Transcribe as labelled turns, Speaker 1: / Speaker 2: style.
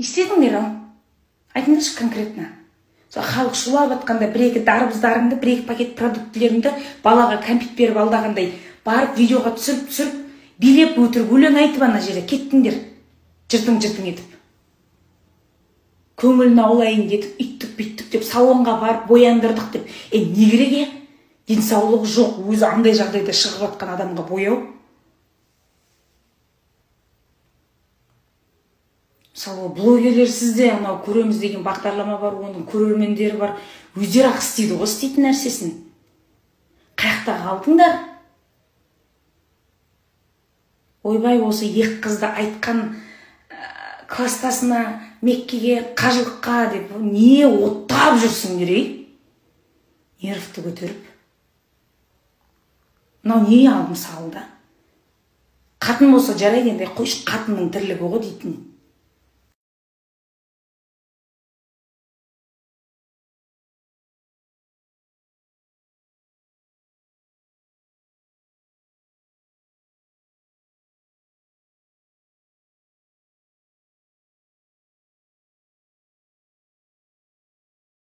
Speaker 1: істедіңдер ал? Айтыңдаршы конкретно. Халық шулап атқанда бір-екі дарбыздарыңды, бір-екі пакет продуктілеріңді балаға кәмпит беріп алдағандай барып видеоға түсіріп, билеп өтірік өлең айтып ана жерде кеттіңдер. Жыртың етіп. Көңілін аулайын детіп, үйттік деп, салонға барып бояндырдық деп. Не керек? Денсаулығы жоқ, өзі андай жағдайда шығып атқан адамға бояу. Мысалы, блогерлер сізде, анау көреміз деген бағдарлама бар, оның көрермендері бар, өздері ақ істейді ғой, істейтін нәрсесін. Қаяқта қалдыңдар? Ойбай, осы екі қызды айтқан кластасына, Меккеге, қажылыққа деп, не оттап жүрсіңдер, нервті көтеріп. Мынау не ал мысалы да? Қатын болса жарайды, енді қойшы қатынның тірлігі ғой дейтін.